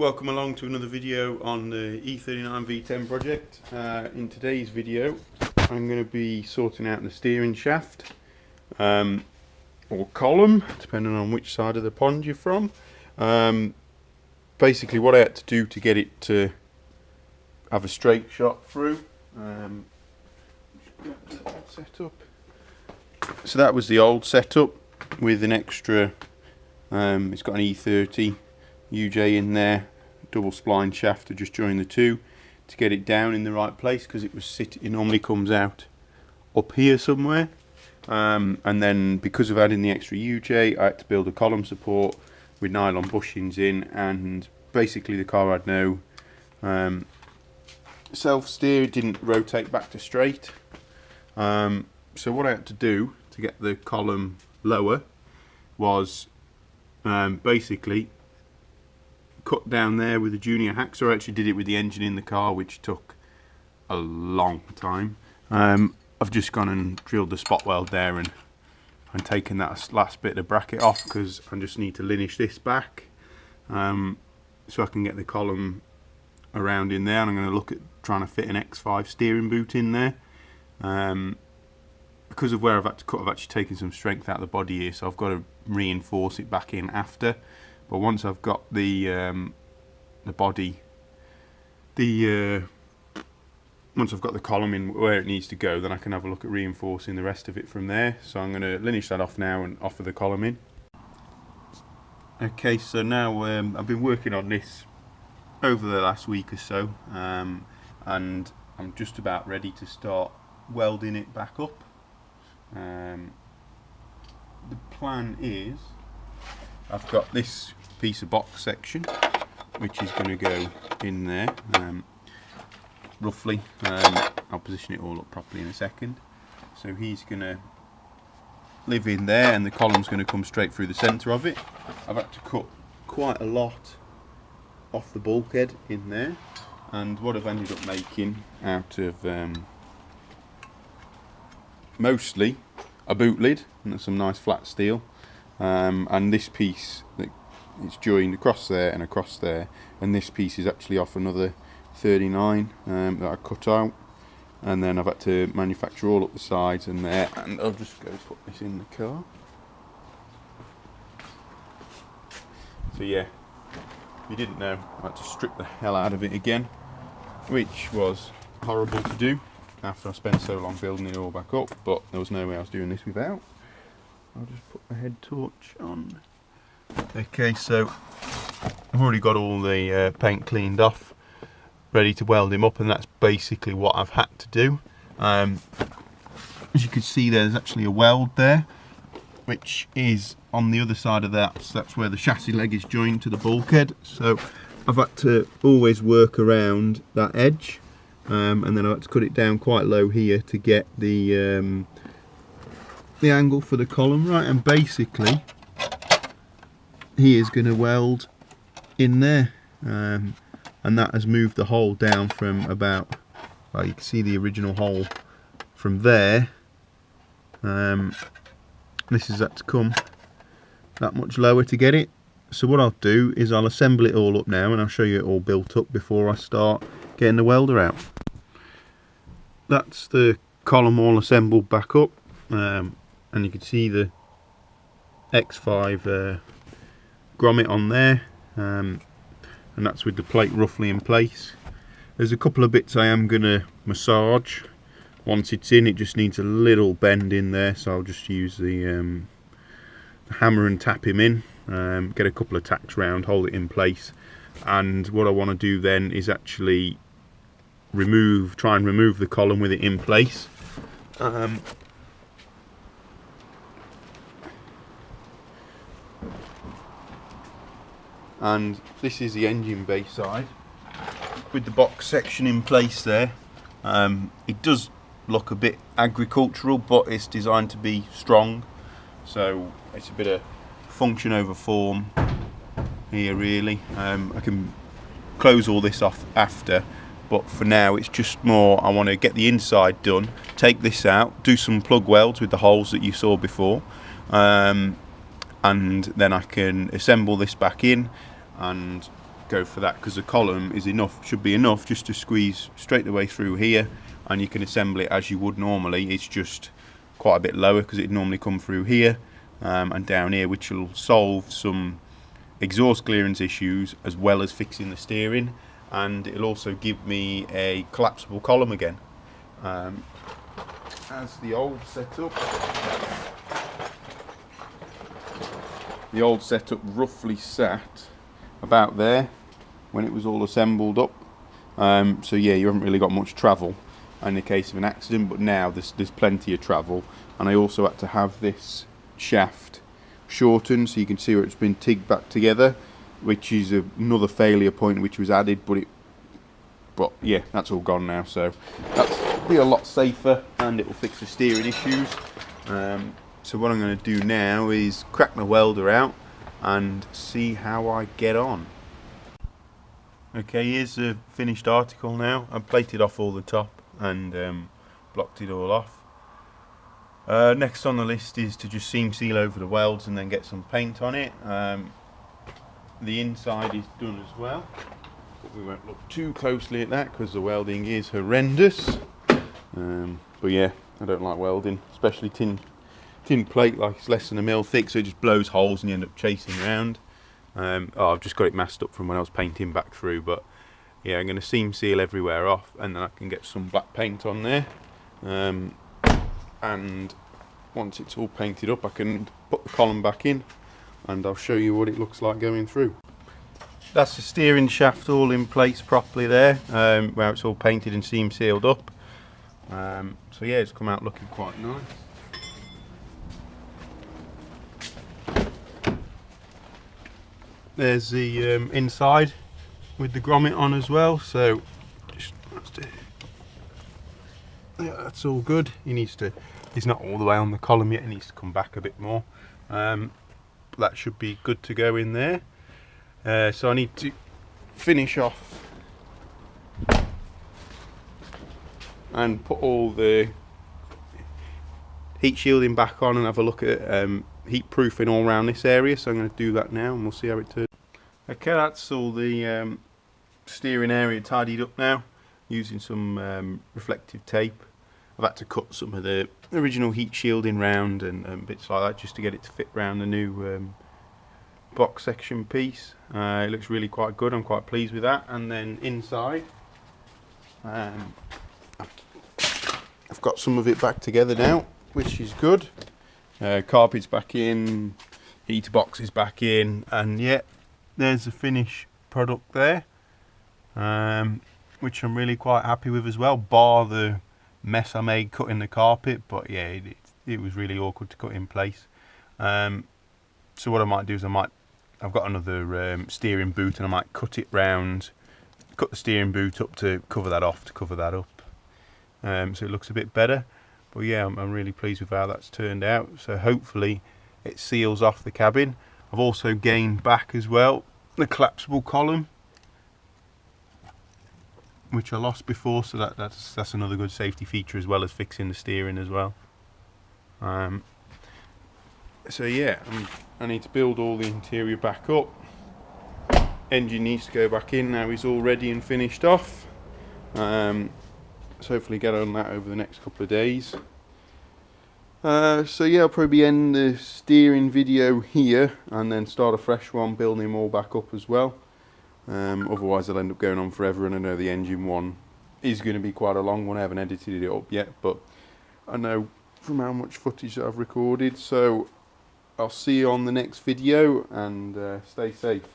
Welcome along to another video on the E39 V10 project. In today's video I'm going to be sorting out the steering shaft or column, depending on which side of the pond you're from. Basically what I had to do to get it to have a straight shot through. Setup. So that was the old setup with an extra, it's got an E30 UJ in there, double spline shaft to just join the two to get it down in the right place, because it normally comes out up here somewhere, and then because of adding the extra UJ I had to build a column support with nylon bushings in, and basically the car had no self steer, it didn't rotate back to straight. So what I had to do to get the column lower was basically cut down there with a junior hacksaw. I actually did it with the engine in the car, which took a long time. I've just gone and drilled the spot weld there and taken that last bit of bracket off, because I just need to linish this back so I can get the column around in there. And I'm going to look at trying to fit an X5 steering boot in there. Because of where I've had to cut, I've actually taken some strength out of the body here, so I've got to reinforce it back in after. But once I've got the body, once I've got the column in where it needs to go, then I can have a look at reinforcing the rest of it from there. So I'm going to linish that off now and offer the column in. Okay, so now I've been working on this over the last week or so, and I'm just about ready to start welding it back up. The plan is, I've got this piece of box section which is going to go in there roughly. I'll position it all up properly in a second. So he's going to live in there and the column's going to come straight through the centre of it. I've had to cut quite a lot off the bulkhead in there, and what I've ended up making out of mostly a boot lid and some nice flat steel, and this piece that it's joined across there and across there, and this piece is actually off another 39 that I cut out, and then I've had to manufacture all up the sides and there, and I'll just go put this in the car. So yeah, if you didn't know, I had to strip the hell out of it again, which was horrible to do after I spent so long building it all back up, but there was no way I was doing this without. I'll just put the head torch on. Okay, so I've already got all the paint cleaned off, ready to weld him up, and that's basically what I've had to do. As you can see, there's actually a weld there, which is on the other side of that, so that's where the chassis leg is joined to the bulkhead. So I've had to always work around that edge. And then I had to cut it down quite low here to get the angle for the column right, and basically he is going to weld in there, and that has moved the hole down from about, well, you can see the original hole from there. This is had to come that much lower to get it. So what I'll do is I'll assemble it all up now, and I'll show you it all built up before I start getting the welder out. That's the column all assembled back up, and you can see the X5 grommet on there, and that's with the plate roughly in place. There's a couple of bits I am going to massage. Once it's in, it just needs a little bend in there, so I'll just use the hammer and tap him in, get a couple of tacks round, hold it in place, and what I want to do then is actually try and remove the column with it in place. And this is the engine bay side with the box section in place there. It does look a bit agricultural, but it's designed to be strong, so it's a bit of function over form here really. I can close all this off after, but for now it's just more, I want to get the inside done, take this out, do some plug welds with the holes that you saw before, and then I can assemble this back in and go for that, because the column is enough, should be enough just to squeeze straight the way through here, and you can assemble it as you would normally. It's just quite a bit lower because it normally come through here and down here, which will solve some exhaust clearance issues as well as fixing the steering, and it'll also give me a collapsible column again. As the old setup, roughly sat about there when it was all assembled up. So yeah, you haven't really got much travel in the case of an accident, but now there's plenty of travel. And I also had to have this shaft shortened so you can see where it's been tigged back together, which is another failure point which was added, but yeah, that's all gone now, so that'll be a lot safer and it will fix the steering issues. So what I'm going to do now is crack my welder out and see how I get on. Okay, here's the finished article now. I've plated off all the top and blocked it all off. Next on the list is to just seam seal over the welds and then get some paint on it. The inside is done as well, but we won't look too closely at that because the welding is horrendous. But yeah, I don't like welding, especially tin plate, like it's less than a mil thick, so it just blows holes and you end up chasing around. I've just got it masked up from when I was painting back through, but yeah, I'm going to seam seal everywhere off and then I can get some black paint on there. And once it's all painted up, I can put the column back in and I'll show you what it looks like going through. That's the steering shaft all in place properly there, where it's all painted and seam sealed up. So yeah, it's come out looking quite nice. There's the inside with the grommet on as well, so yeah, that's all good. He's not all the way on the column yet, he needs to come back a bit more. That should be good to go in there. So I need to finish off and put all the heat shielding back on and have a look at heat proofing all around this area. So I'm going to do that now and we'll see how it turns. Okay, that's all the steering area tidied up now using some reflective tape. I've had to cut some of the original heat shielding round and bits like that just to get it to fit round the new box section piece. It looks really quite good, I'm quite pleased with that. And then inside, I've got some of it back together now, which is good. Carpet's back in, heater box is back in, and yeah, there's the finished product there, which I'm really quite happy with as well, bar the mess I made cutting the carpet. But yeah, it was really awkward to cut in place. So what I might do is I've got another steering boot and I might cut it round, cut the steering boot up to cover that off, so it looks a bit better. But yeah, I'm really pleased with how that's turned out. So hopefully it seals off the cabin. I've also gained back as well the collapsible column, which I lost before, so that's another good safety feature as well as fixing the steering as well. So yeah, I need to build all the interior back up. Engine needs to go back in now, he's all ready and finished off. So hopefully get on that over the next couple of days. So yeah, I'll probably end the steering video here and then start a fresh one, building them all back up as well. Otherwise I'll end up going on forever, and I know the engine one is going to be quite a long one. I haven't edited it up yet, but I know from how much footage that I've recorded. So I'll see you on the next video, and stay safe.